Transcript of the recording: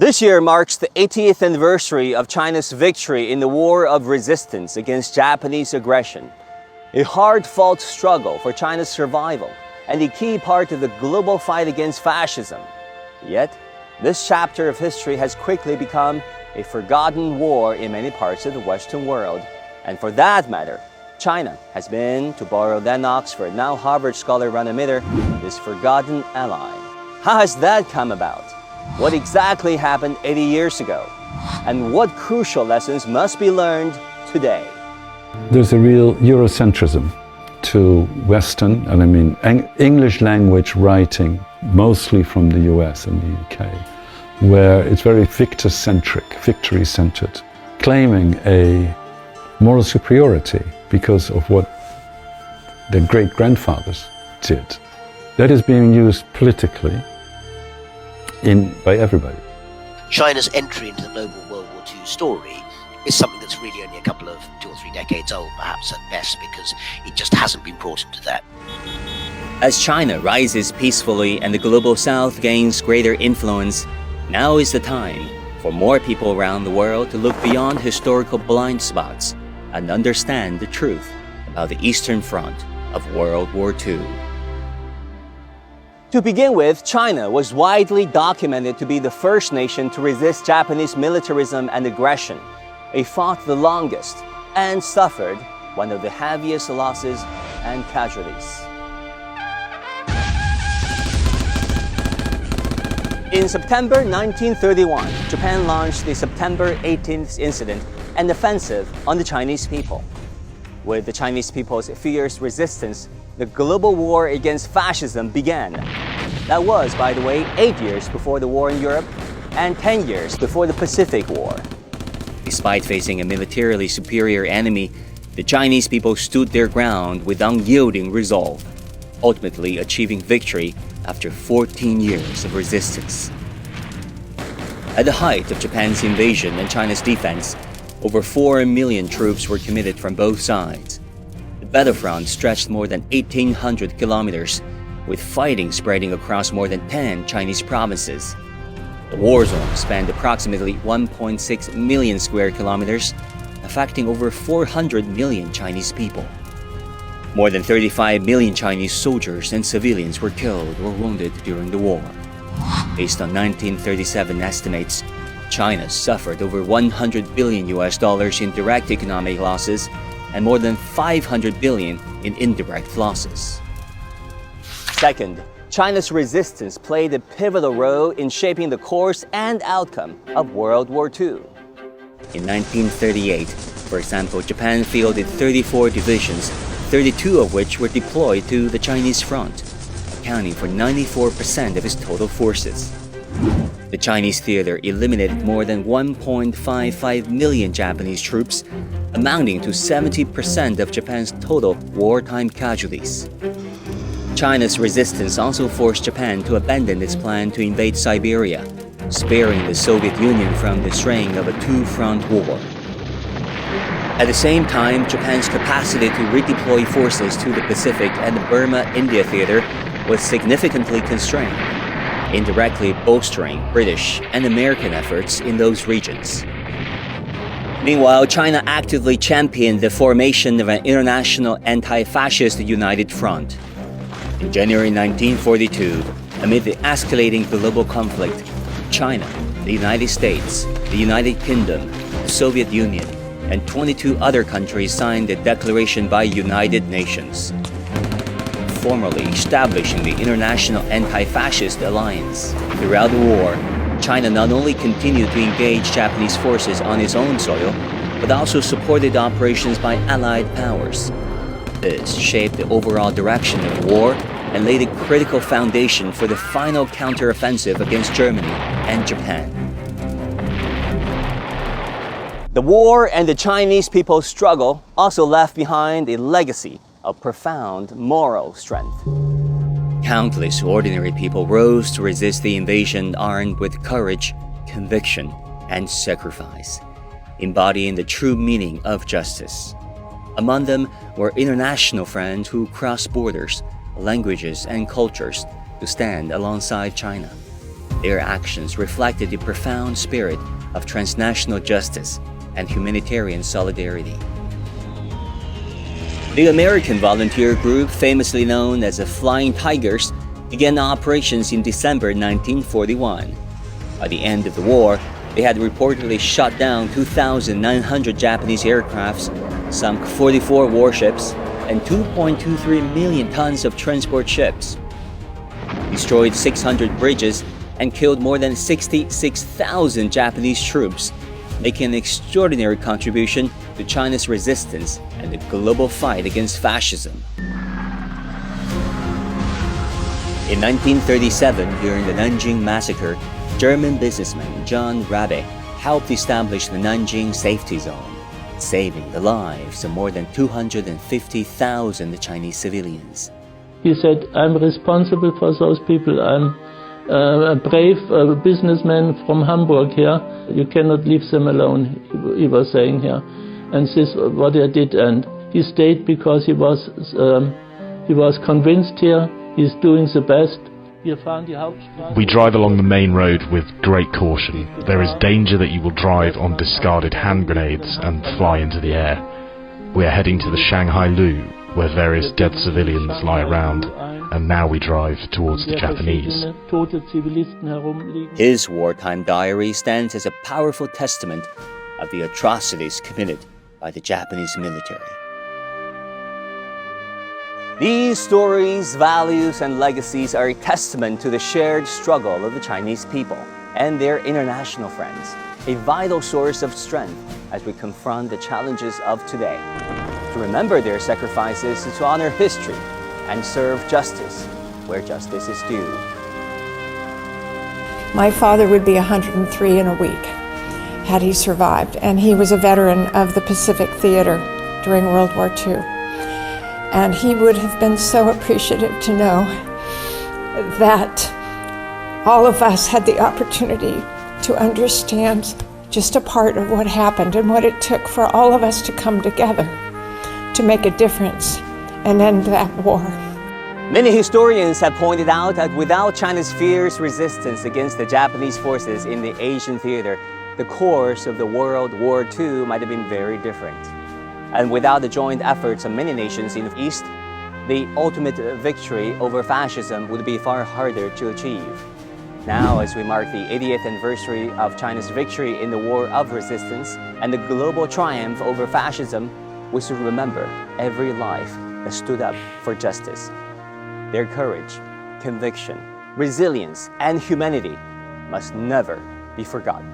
This year marks the 80th anniversary of China's victory in the War of Resistance against Japanese aggression, a hard-fought struggle for China's survival and a key part of the global fight against fascism. Yet, this chapter of history has quickly become a forgotten war in many parts of the Western world. And for that matter, China has been, to borrow then Oxford, now Harvard scholar Rana Mitter, this forgotten ally. How has that come about? What exactly happened 80 years ago? And what crucial lessons must be learned today? There's a real Eurocentrism to Western, and I mean English language writing, mostly from the US and the UK, where it's very victor-centric, victory-centered, claiming a moral superiority because of what their great-grandfathers did. That is being used politically by everybody. China's entry into the global World War II story is something that's really only a couple of 2 or 3 decades old, perhaps at best, because it just hasn't been brought into that. As China rises peacefully and the global South gains greater influence, now is the time for more people around the world to look beyond historical blind spots and understand the truth about the Eastern Front of World War II. To begin with, China was widely documented to be the first nation to resist Japanese militarism and aggression. It fought the longest and suffered one of the heaviest losses and casualties. In September 1931, Japan launched the September 18th incident, an offensive on the Chinese people. With the Chinese people's fierce resistance, the global war against fascism began. That was, by the way, 8 years before the war in Europe and 10 years before the Pacific War. Despite facing a militarily superior enemy, the Chinese people stood their ground with unyielding resolve, ultimately achieving victory after 14 years of resistance. At the height of Japan's invasion and China's defense, over 4 million troops were committed from both sides. The battlefront stretched more than 1,800 kilometers, with fighting spreading across more than 10 Chinese provinces. The war zone spanned approximately 1.6 million square kilometers, affecting over 400 million Chinese people. More than 35 million Chinese soldiers and civilians were killed or wounded during the war. Based on 1937 estimates, China suffered over $100 billion in direct economic losses and more than $500 billion in indirect losses. Second, China's resistance played a pivotal role in shaping the course and outcome of World War II. In 1938, for example, Japan fielded 34 divisions, 32 of which were deployed to the Chinese front, accounting for 94% of its total forces. The Chinese theater eliminated more than 1.55 million Japanese troops, amounting to 70% of Japan's total wartime casualties. China's resistance also forced Japan to abandon its plan to invade Siberia, sparing the Soviet Union from the strain of a two-front war. At the same time, Japan's capacity to redeploy forces to the Pacific and the Burma-India theater was significantly constrained, indirectly bolstering British and American efforts in those regions. Meanwhile, China actively championed the formation of an international anti-fascist united front. In January 1942, amid the escalating global conflict, China, the United States, the United Kingdom, the Soviet Union, and 22 other countries signed the Declaration by United Nations, formally establishing the International Anti-Fascist Alliance. Throughout the war, China not only continued to engage Japanese forces on its own soil, but also supported operations by Allied powers. This shaped the overall direction of the war and laid a critical foundation for the final counteroffensive against Germany and Japan. The war and the Chinese people's struggle also left behind a legacy of profound moral strength. Countless ordinary people rose to resist the invasion armed with courage, conviction, and sacrifice, embodying the true meaning of justice. Among them were international friends who crossed borders, languages, and cultures to stand alongside China. Their actions reflected the profound spirit of transnational justice and humanitarian solidarity. The American volunteer group, famously known as the Flying Tigers, began operations in December 1941. By the end of the war, they had reportedly shot down 2,900 Japanese aircrafts, sunk 44 warships, and 2.23 million tons of transport ships, destroyed 600 bridges, and killed more than 66,000 Japanese troops, making an extraordinary contribution to China's resistance and the global fight against fascism. In 1937, during the Nanjing Massacre, German businessman John Rabe helped establish the Nanjing Safety Zone, saving the lives of more than 250,000 Chinese civilians. He said, I'm responsible for those people. I'm a brave businessman from Hamburg here. You cannot leave them alone, he was saying here. And this is what I did. And he stayed because he was convinced here he's doing the best. We drive along the main road with great caution. There is danger that you will drive on discarded hand grenades and fly into the air. We are heading to the Shanghai Lu, where various dead civilians lie around, and now we drive towards the Japanese. His wartime diary stands as a powerful testament of the atrocities committed by the Japanese military. These stories, values, and legacies are a testament to the shared struggle of the Chinese people and their international friends, a vital source of strength as we confront the challenges of today. To remember their sacrifices is to honor history and serve justice where justice is due. My father would be 103 in a week had he survived, and he was a veteran of the Pacific Theater during World War II. And he would have been so appreciative to know that all of us had the opportunity to understand just a part of what happened and what it took for all of us to come together to make a difference and end that war. Many historians have pointed out that without China's fierce resistance against the Japanese forces in the Asian theater, the course of the World War II might have been very different. And without the joint efforts of many nations in the East, the ultimate victory over fascism would be far harder to achieve. Now, as we mark the 80th anniversary of China's victory in the War of Resistance and the global triumph over fascism, we should remember every life that stood up for justice. Their courage, conviction, resilience, and humanity must never be forgotten.